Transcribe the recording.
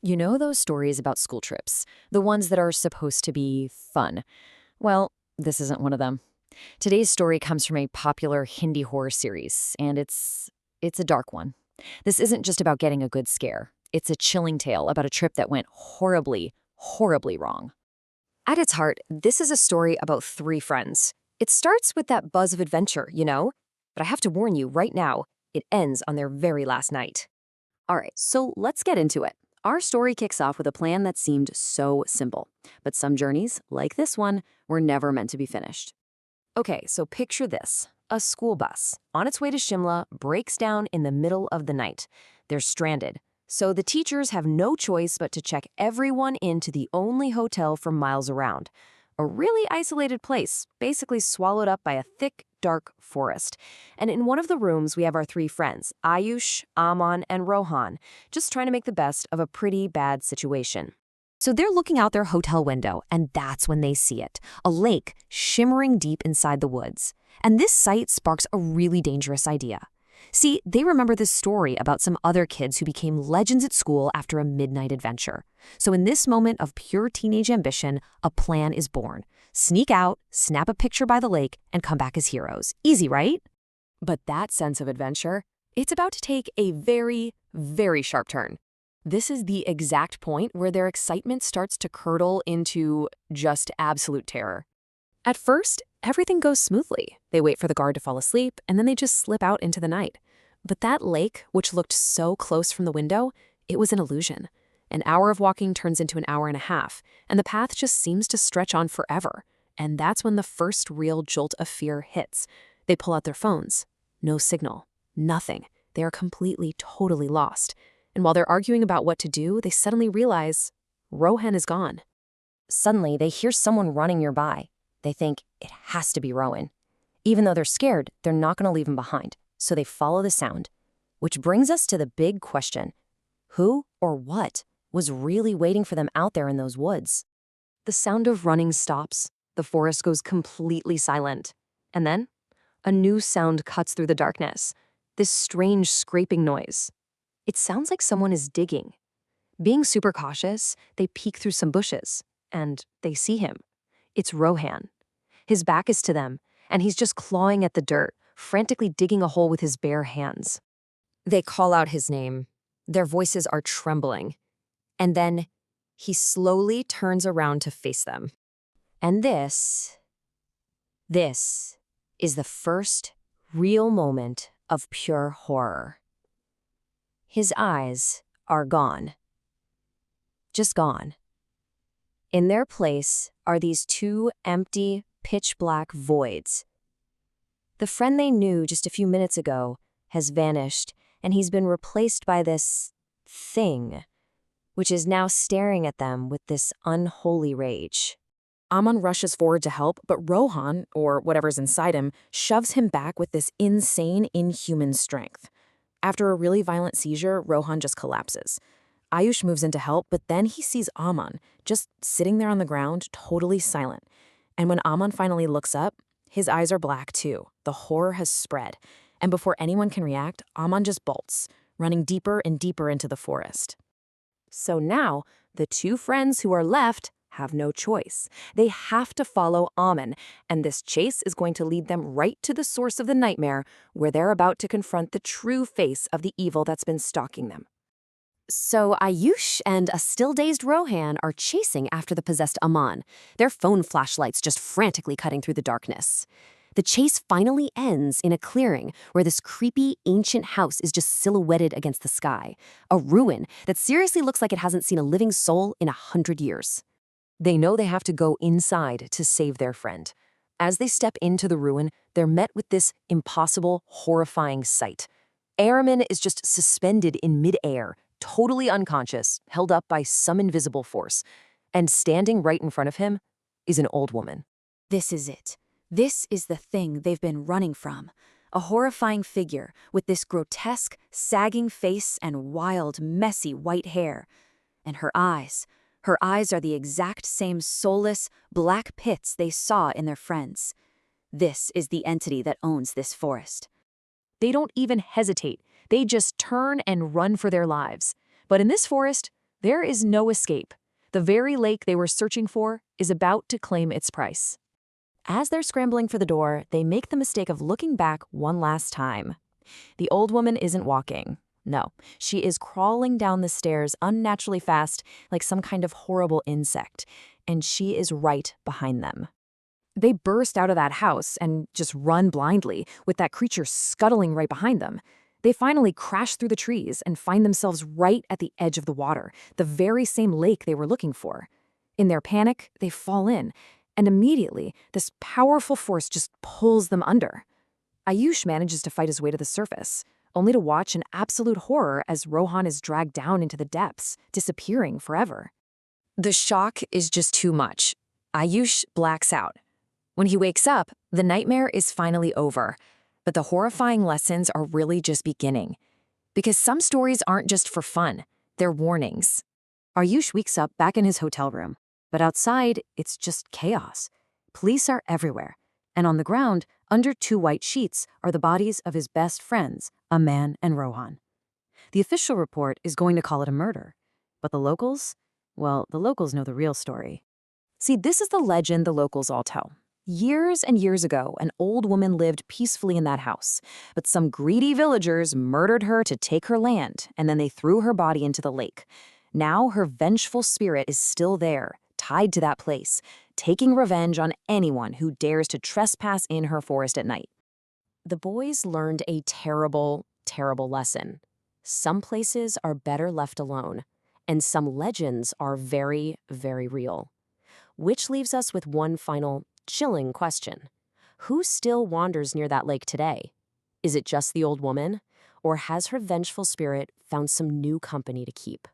You know those stories about school trips, the ones that are supposed to be fun? Well, this isn't one of them. Today's story comes from a popular Hindi horror series, and it's a dark one. This isn't just about getting a good scare. It's a chilling tale about a trip that went horribly, horribly wrong. At its heart, this is a story about three friends. It starts with that buzz of adventure, But I have to warn you right now, it ends on their very last night. All right, so let's get into it. Our story kicks off with a plan that seemed so simple, but some journeys, like this one, were never meant to be finished. Okay, so picture this. A school bus, on its way to Shimla, breaks down in the middle of the night. They're stranded, so the teachers have no choice but to check everyone into the only hotel for miles around. A really isolated place, basically swallowed up by a thick, dark forest. And in one of the rooms, we have our three friends, Ayush, Aman, and Rohan, just trying to make the best of a pretty bad situation. So they're looking out their hotel window, and that's when they see it, a lake shimmering deep inside the woods. And this sight sparks a really dangerous idea. See, they remember this story about some other kids who became legends at school after a midnight adventure. So in this moment of pure teenage ambition, a plan is born. Sneak out, snap a picture by the lake, and come back as heroes. Easy, right? But that sense of adventure, it's about to take a very, very sharp turn. This is the exact point where their excitement starts to curdle into just absolute terror. At first, everything goes smoothly. They wait for the guard to fall asleep, and then they just slip out into the night. But that lake, which looked so close from the window, it was an illusion. An hour of walking turns into an hour and a half, and the path just seems to stretch on forever. And that's when the first real jolt of fear hits. They pull out their phones. No signal. Nothing. They are completely, totally lost. And while they're arguing about what to do, they suddenly realize Rohan is gone. Suddenly, they hear someone running nearby. They think it has to be Rohan. Even though they're scared, they're not going to leave him behind, so they follow the sound. Which brings us to the big question. Who or what was really waiting for them out there in those woods? The sound of running stops. The forest goes completely silent. And then, a new sound cuts through the darkness. This strange scraping noise. It sounds like someone is digging. Being super cautious, they peek through some bushes, and they see him. It's Rohan. His back is to them, and he's just clawing at the dirt, frantically digging a hole with his bare hands. They call out his name. Their voices are trembling. And then he slowly turns around to face them. And this is the first real moment of pure horror. His eyes are gone. Just gone. In their place are these two empty, pitch-black voids. The friend they knew just a few minutes ago has vanished, and he's been replaced by this thing, which is now staring at them with this unholy rage. Aman rushes forward to help, but Rohan, or whatever's inside him, shoves him back with this insane, inhuman strength. After a really violent seizure, Rohan just collapses. Ayush moves in to help, but then he sees Aman, just sitting there on the ground, totally silent. And when Aman finally looks up, his eyes are black too. The horror has spread. And before anyone can react, Aman just bolts, running deeper and deeper into the forest. So now, the two friends who are left have no choice. They have to follow Aman, and this chase is going to lead them right to the source of the nightmare, where they're about to confront the true face of the evil that's been stalking them. So Ayush and a still-dazed Rohan are chasing after the possessed Aman, their phone flashlights just frantically cutting through the darkness. The chase finally ends in a clearing where this creepy, ancient house is just silhouetted against the sky, a ruin that seriously looks like it hasn't seen a living soul in 100 years. They know they have to go inside to save their friend. As they step into the ruin, they're met with this impossible, horrifying sight. Araman is just suspended in midair, totally unconscious, held up by some invisible force. And standing right in front of him is an old woman. This is it. This is the thing they've been running from. A horrifying figure with this grotesque, sagging face and wild, messy white hair. And her eyes are the exact same soulless, black pits they saw in their friends. This is the entity that owns this forest. They don't even hesitate. They just turn and run for their lives. But in this forest, There is no escape. The very lake they were searching for is about to claim its price. As they're scrambling for the door, they make the mistake of looking back one last time. The old woman isn't walking. No, she is crawling down the stairs unnaturally fast, like some kind of horrible insect, and she is right behind them. They burst out of that house and just run blindly, with that creature scuttling right behind them. They finally crash through the trees and find themselves right at the edge of the water, the very same lake they were looking for. In their panic, they fall in, and immediately, this powerful force just pulls them under. Ayush manages to fight his way to the surface, only to watch in absolute horror as Rohan is dragged down into the depths, disappearing forever. The shock is just too much. Ayush blacks out. When he wakes up, the nightmare is finally over, but the horrifying lessons are really just beginning. Because some stories aren't just for fun, they're warnings. Ayush wakes up back in his hotel room, but outside, it's just chaos. Police are everywhere, and on the ground, under 2 white sheets, are the bodies of his best friends, Aman and Rohan. The official report is going to call it a murder, but the locals? Well, the locals know the real story. See, this is the legend the locals all tell. Years and years ago, an old woman lived peacefully in that house, but some greedy villagers murdered her to take her land, and then they threw her body into the lake. Now her vengeful spirit is still there, tied to that place, taking revenge on anyone who dares to trespass in her forest at night. The boys learned a terrible, terrible lesson. Some places are better left alone, and some legends are very, very real. Which leaves us with one final, chilling question. Who still wanders near that lake today? Is it just the old woman, or has her vengeful spirit found some new company to keep?